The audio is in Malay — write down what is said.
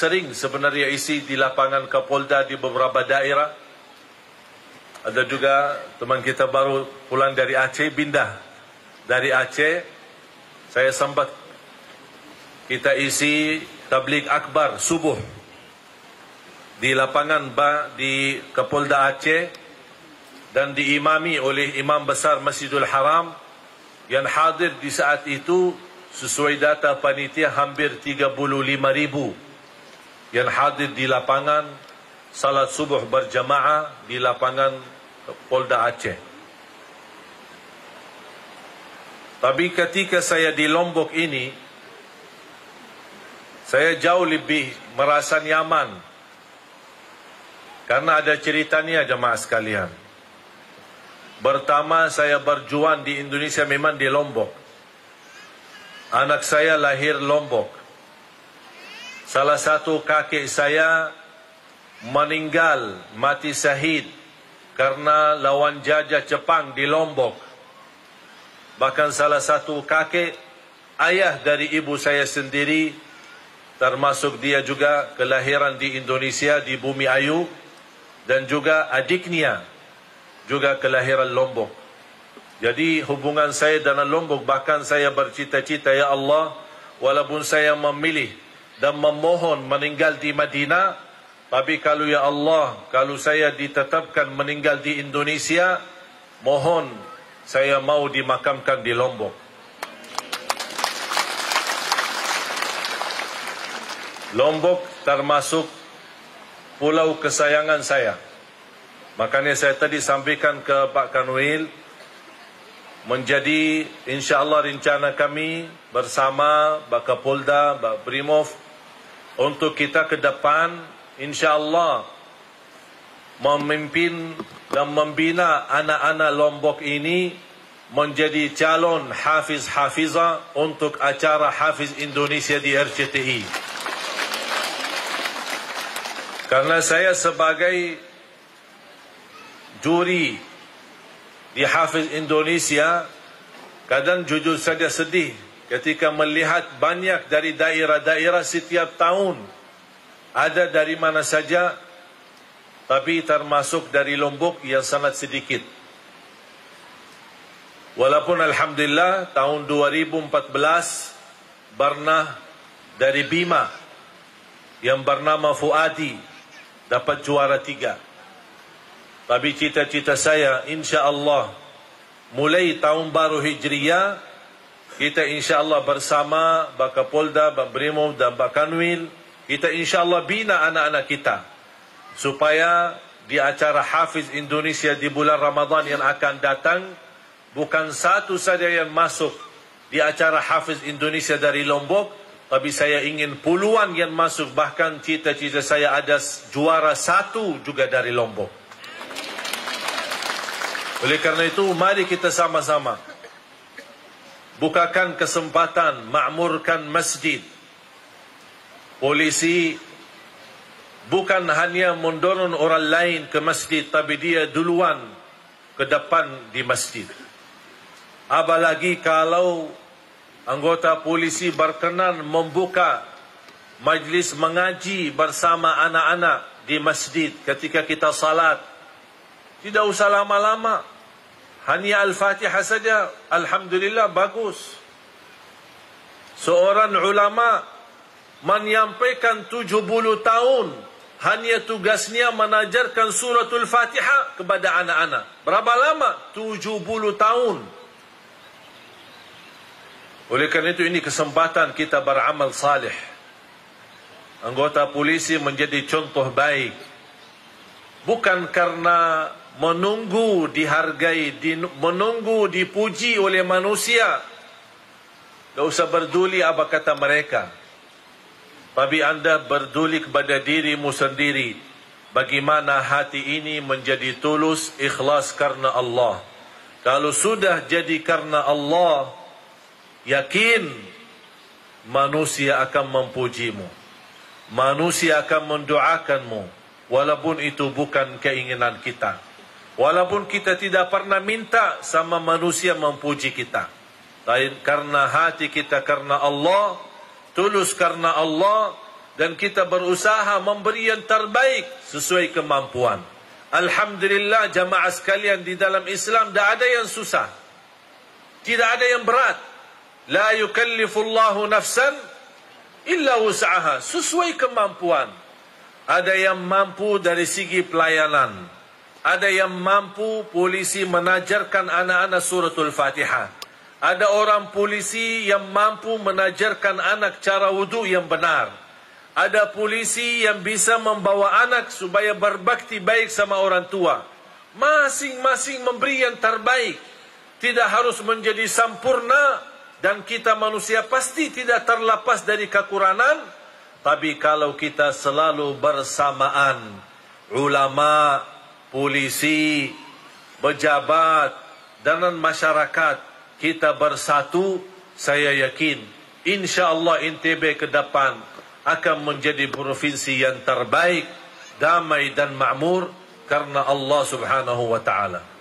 sering sebenarnya isi di lapangan Kapolda di beberapa daerah. Ada juga teman kita baru pulang dari Aceh, pindah dari Aceh. Saya sempat kita isi tabligh akbar subuh di lapangan di Kapolda Aceh dan diimami oleh Imam Besar Masjidul Haram. Yang hadir di saat itu sesuai data panitia hampir 35,000 yang hadir di lapangan salat subuh berjamaah di lapangan Polda Aceh. Tapi ketika saya di Lombok ini, saya jauh lebih merasa nyaman karena ada ceritanya jemaah sekalian. Pertama saya berjuang di Indonesia memang di Lombok. Anak saya lahir Lombok. Salah satu kakek saya meninggal, mati syahid karena lawan jajah Jepang di Lombok. Bahkan salah satu kakek, ayah dari ibu saya sendiri, termasuk dia juga kelahiran di Indonesia, di Bumi Ayu, dan juga adiknya juga kelahiran Lombok. Jadi hubungan saya dengan Lombok, bahkan saya bercita-cita, ya Allah, walaupun saya memilih dan memohon meninggal di Madinah, tapi kalau ya Allah, kalau saya ditetapkan meninggal di Indonesia, mohon saya mau dimakamkan di Lombok. Lombok termasuk pulau kesayangan saya. Makanya saya tadi sampaikan ke Pak Kanwil, menjadi insyaAllah rencana kami bersama Pak Kapolda, Pak Brimob, untuk kita ke depan insyaAllah memimpin dan membina anak-anak Lombok ini menjadi calon hafiz-hafizah untuk acara Hafiz Indonesia di RCTI. Karena saya sebagai juri di Hafiz Indonesia, kadang jujur saja sedih ketika melihat banyak dari daerah-daerah setiap tahun, ada dari mana saja, tapi termasuk dari Lombok yang sangat sedikit. Walaupun Alhamdulillah tahun 2014 pernah dari Bima yang bernama Fuadi dapat juara 3. Tapi cita-cita saya insyaAllah mulai tahun baru Hijriyah, kita insyaAllah bersama Pak Kapolda, Pak Brimob dan Pak Kanwil, kita insyaAllah bina anak-anak kita supaya di acara Hafiz Indonesia di bulan Ramadan yang akan datang, bukan satu saja yang masuk di acara Hafiz Indonesia dari Lombok, tapi saya ingin puluhan yang masuk. Bahkan cita-cita saya ada juara 1 juga dari Lombok. Oleh karena itu, mari kita sama-sama bukakan kesempatan, makmurkan masjid. Polisi bukan hanya mendorong orang lain ke masjid, tapi dia duluan ke depan di masjid. Apalagi kalau anggota polisi berkenan membuka majlis mengaji bersama anak-anak di masjid ketika kita salat. Tidak usah lama-lama, hanya Al-Fatihah saja, Alhamdulillah, bagus. Seorang ulama menyampaikan 70 tahun, hanya tugasnya menajarkan suratul Fatihah kepada anak-anak. Berapa lama? 70 tahun. Oleh karena itu, ini kesempatan kita beramal salih. Anggota polisi menjadi contoh baik. Bukan karena menunggu dihargai, menunggu dipuji oleh manusia. Tak usah berduli apa kata mereka. Tapi anda berduli kepada dirimu sendiri. Bagaimana hati ini menjadi tulus, ikhlas karena Allah. Kalau sudah jadi karena Allah, yakin manusia akan memujimu. Manusia akan mendoakanmu. Walaupun itu bukan keinginan kita. Walaupun kita tidak pernah minta sama manusia memuji kita. Tapi karena hati kita karena Allah, tulus karena Allah, dan kita berusaha memberi yang terbaik sesuai kemampuan. Alhamdulillah jamaah sekalian, di dalam Islam tidak ada yang susah, tidak ada yang berat. La yukallifullahu nafsan illa wus'aha, sesuai kemampuan. Ada yang mampu dari segi pelayanan, ada yang mampu polisi menajarkan anak-anak suratul Fatihah, ada orang polisi yang mampu menajarkan anak cara wudu yang benar, ada polisi yang bisa membawa anak supaya berbakti baik sama orang tua. Masing-masing memberi yang terbaik. Tidak harus menjadi sempurna, dan kita manusia pasti tidak terlepas dari kekurangan. Tapi kalau kita selalu bersamaan, ulama, polisi, pejabat, dan masyarakat, kita bersatu, saya yakin insya-Allah NTB ke depan akan menjadi provinsi yang terbaik, damai dan makmur karena Allah Subhanahu wa taala.